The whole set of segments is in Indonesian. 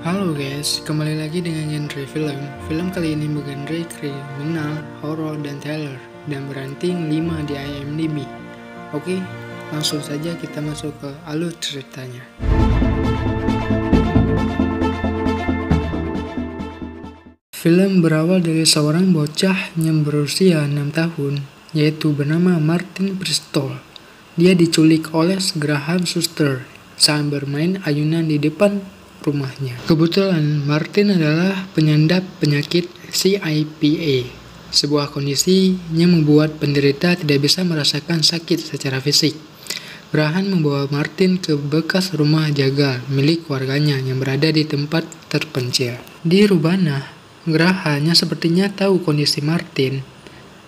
Halo guys, kembali lagi dengan genre film. Film kali ini bergenre kriminal, horor, dan thriller, dan beranting 5 di IMDb. Oke, langsung saja kita masuk ke alur ceritanya. Film berawal dari seorang bocah yang berusia 6 tahun, yaitu bernama Martin Bristol. Dia diculik oleh Graham Schuster saat bermain ayunan di depan rumahnya. Kebetulan Martin adalah penyandang penyakit CIPA, sebuah kondisi yang membuat penderita tidak bisa merasakan sakit secara fisik. Graham membawa Martin ke bekas rumah jagal milik warganya yang berada di tempat terpencil. Di Rubana, Graham yang sepertinya tahu kondisi Martin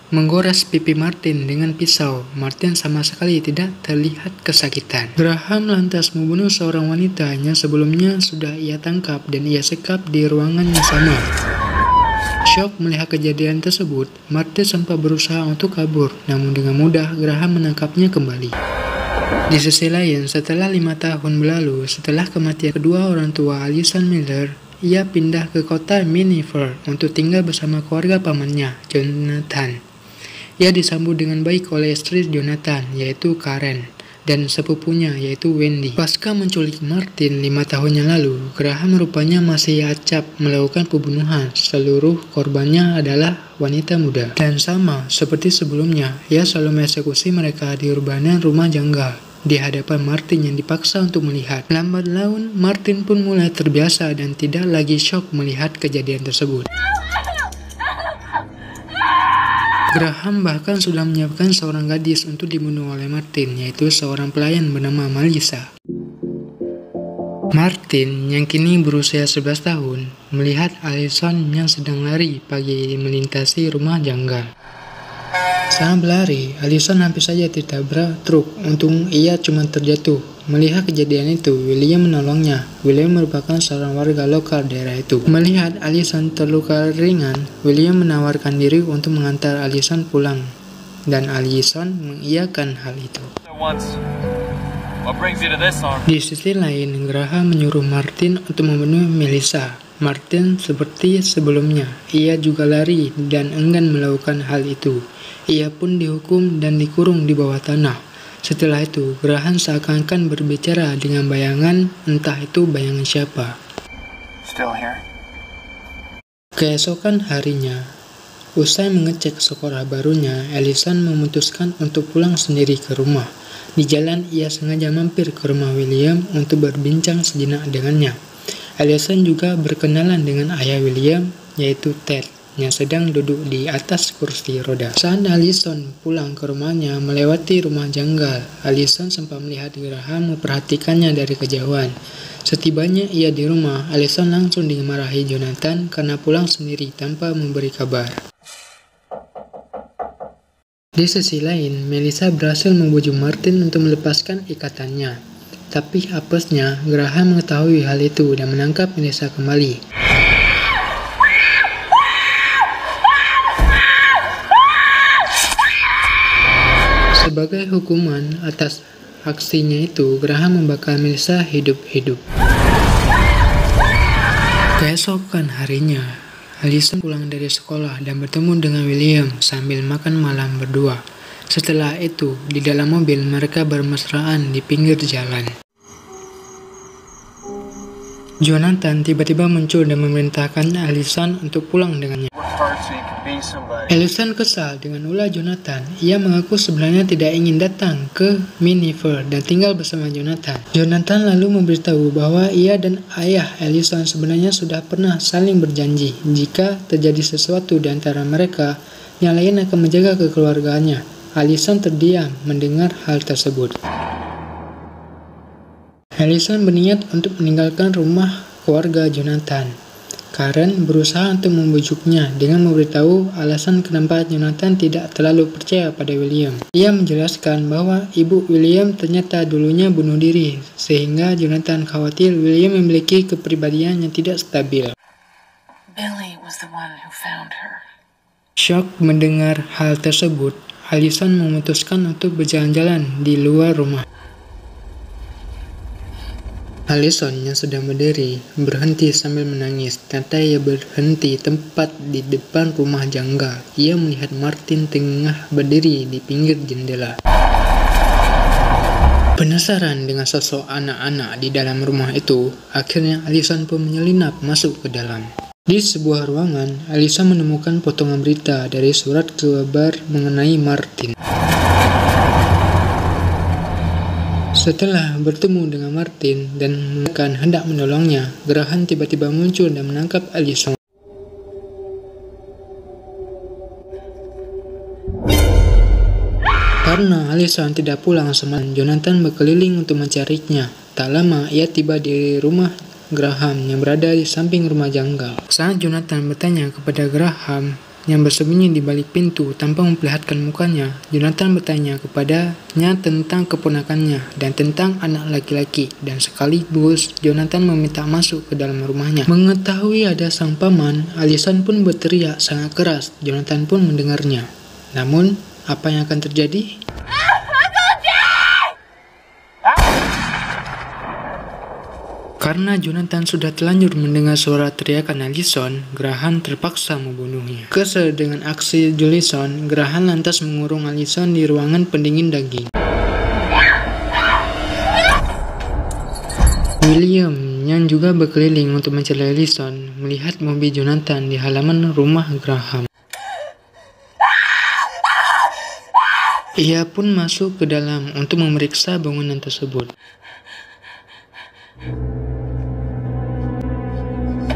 menggores pipi Martin dengan pisau. Martin sama sekali tidak terlihat kesakitan. Graham lantas membunuh seorang wanita yang sebelumnya sudah ia tangkap dan ia sekap di ruangan yang sama. Shock melihat kejadian tersebut, Martin sempat berusaha untuk kabur, namun dengan mudah Graham menangkapnya kembali. Di sisi lain, setelah 5 tahun berlalu, setelah kematian kedua orang tua Alison Miller, ia pindah ke kota Miniver untuk tinggal bersama keluarga pamannya, Jonathan. Ia disambut dengan baik oleh istri Jonathan, yaitu Karen, dan sepupunya, yaitu Wendy. Pasca menculik Martin 5 tahun yang lalu, Graham rupanya masih acap melakukan pembunuhan. Seluruh korbannya adalah wanita muda. Dan sama seperti sebelumnya, ia selalu mengeksekusi mereka di urbanan rumah janggal di hadapan Martin yang dipaksa untuk melihat. Lambat laun, Martin pun mulai terbiasa dan tidak lagi shock melihat kejadian tersebut. Graham bahkan sudah menyiapkan seorang gadis untuk dibunuh oleh Martin, yaitu seorang pelayan bernama Melissa. Martin, yang kini berusia 11 tahun, melihat Alison yang sedang lari pagi melintasi rumah janggal. Saat berlari, Alison hampir saja ditabrak truk. Untung ia cuma terjatuh. Melihat kejadian itu, William menolongnya. William merupakan seorang warga lokal daerah itu. Melihat Alison terluka ringan, William menawarkan diri untuk mengantar Alison pulang. Dan Alison mengiyakan hal itu. Di sisi lain, Graham menyuruh Martin untuk membunuh Melissa. Martin seperti sebelumnya, ia juga lari dan enggan melakukan hal itu. Ia pun dihukum dan dikurung di bawah tanah. Setelah itu, Graham seakan-akan berbicara dengan bayangan, entah itu bayangan siapa. Keesokan harinya, usai mengecek sekolah barunya, Alison memutuskan untuk pulang sendiri ke rumah. Di jalan, ia sengaja mampir ke rumah William untuk berbincang sejenak dengannya. Alison juga berkenalan dengan ayah William, yaitu Ted, yang sedang duduk di atas kursi roda. Saat Alison pulang ke rumahnya melewati rumah janggal, Alison sempat melihat Graham memperhatikannya dari kejauhan. Setibanya ia di rumah, Alison langsung dimarahi Jonathan karena pulang sendiri tanpa memberi kabar. Di sisi lain, Melissa berhasil membujuk Martin untuk melepaskan ikatannya. Tapi apesnya, Graham mengetahui hal itu dan menangkap Melissa kembali. Sebagai hukuman atas aksinya itu, Graham membakar Melissa hidup-hidup. Keesokan harinya, Alison pulang dari sekolah dan bertemu dengan William sambil makan malam berdua. Setelah itu, di dalam mobil mereka bermesraan di pinggir jalan. Jonathan tiba-tiba muncul dan memerintahkan Alison untuk pulang dengannya. Alison kesal dengan ulah Jonathan. Ia mengaku sebenarnya tidak ingin datang ke Miniver dan tinggal bersama Jonathan. Jonathan lalu memberitahu bahwa ia dan ayah Alison sebenarnya sudah pernah saling berjanji jika terjadi sesuatu di antara mereka, yang lain akan menjaga kekeluargaannya. Alison terdiam mendengar hal tersebut. Alison berniat untuk meninggalkan rumah keluarga Jonathan. Karen berusaha untuk membujuknya dengan memberitahu alasan kenapa Jonathan tidak terlalu percaya pada William. Ia menjelaskan bahwa ibu William ternyata dulunya bunuh diri, sehingga Jonathan khawatir William memiliki kepribadian yang tidak stabil. Billy was the one who found her. Shock mendengar hal tersebut, Alison memutuskan untuk berjalan-jalan di luar rumah. Allison yang sedang berdiri berhenti sambil menangis. Ternyata ia berhenti tepat di depan rumah janggal. Ia melihat Martin tengah berdiri di pinggir jendela. Penasaran dengan sosok anak-anak di dalam rumah itu, akhirnya Allison pun menyelinap masuk ke dalam. Di sebuah ruangan, Allison menemukan potongan berita dari surat kabar mengenai Martin. Setelah bertemu dengan Martin dan menekan hendak menolongnya, Graham tiba-tiba muncul dan menangkap Allison. Karena Allison tidak pulang semalam, Jonathan berkeliling untuk mencarinya. Tak lama ia tiba di rumah Graham yang berada di samping rumah janggal. Saat Jonathan bertanya kepada Graham yang bersembunyi di balik pintu tanpa memperlihatkan mukanya, Jonathan bertanya kepadanya tentang keponakannya dan tentang anak laki-laki, dan sekaligus Jonathan meminta masuk ke dalam rumahnya. Mengetahui ada sang paman, Allison pun berteriak sangat keras. Jonathan pun mendengarnya. Namun, apa yang akan terjadi? Karena Jonathan sudah telanjur mendengar suara teriakan Allison, Graham terpaksa membunuhnya. Kesal dengan aksi Allison, Graham lantas mengurung Allison di ruangan pendingin daging. William yang juga berkeliling untuk mencari Allison melihat mobil Jonathan di halaman rumah Graham. Ia pun masuk ke dalam untuk memeriksa bangunan tersebut.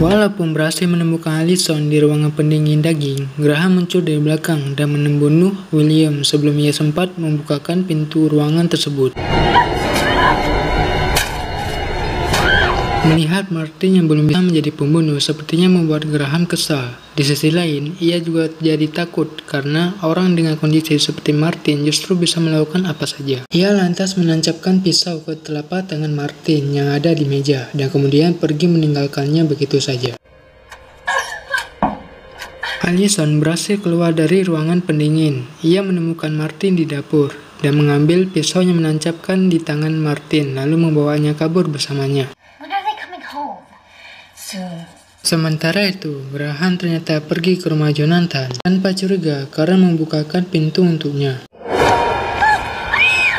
Walaupun berhasil menemukan Allison di ruangan pendingin daging, Graham muncul dari belakang dan membunuh William sebelum ia sempat membukakan pintu ruangan tersebut. Melihat Martin yang belum bisa menjadi pembunuh sepertinya membuat Graham kesal. Di sisi lain, ia juga jadi takut karena orang dengan kondisi seperti Martin justru bisa melakukan apa saja. Ia lantas menancapkan pisau ke telapak tangan Martin yang ada di meja dan kemudian pergi meninggalkannya begitu saja. Allison berhasil keluar dari ruangan pendingin. Ia menemukan Martin di dapur dan mengambil pisau yang menancapkan di tangan Martin lalu membawanya kabur bersamanya. Sementara itu, Graham ternyata pergi ke rumah Jonathan tanpa curiga karena membukakan pintu untuknya.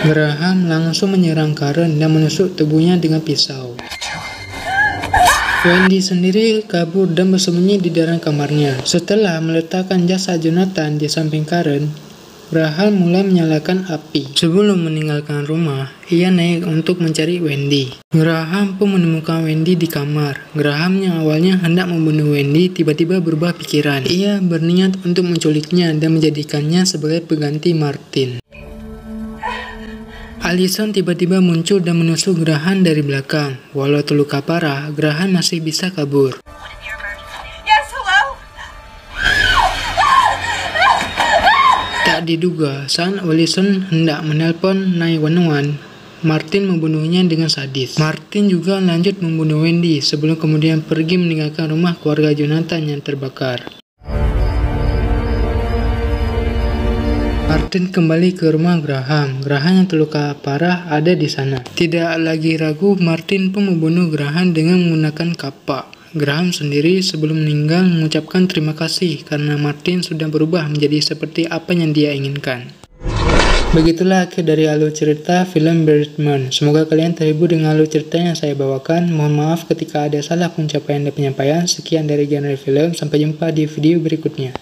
Graham langsung menyerang Karen dan menusuk tubuhnya dengan pisau. Wendy sendiri kabur dan bersembunyi di dalam kamarnya. Setelah meletakkan jasad Jonathan di samping Karen, Graham mulai menyalakan api. Sebelum meninggalkan rumah, ia naik untuk mencari Wendy. Graham pun menemukan Wendy di kamar. Graham yang awalnya hendak membunuh Wendy tiba-tiba berubah pikiran. Ia berniat untuk menculiknya dan menjadikannya sebagai pengganti Martin. Allison tiba-tiba muncul dan menusuk Graham dari belakang. Walau terluka parah, Graham masih bisa kabur. Tak diduga, saat Allison hendak menelpon 911, Martin membunuhnya dengan sadis. Martin juga lanjut membunuh Wendy sebelum kemudian pergi meninggalkan rumah keluarga Jonathan yang terbakar. Martin kembali ke rumah Graham. Graham yang terluka parah ada di sana. Tidak lagi ragu, Martin pun membunuh Graham dengan menggunakan kapak. Graham sendiri sebelum meninggal mengucapkan terima kasih karena Martin sudah berubah menjadi seperti apa yang dia inginkan. Begitulah akhir dari alur cerita film Birdman. Semoga kalian terhibur dengan alur cerita yang saya bawakan. Mohon maaf ketika ada salah pencapaian dan penyampaian. Sekian dari genre film. Sampai jumpa di video berikutnya.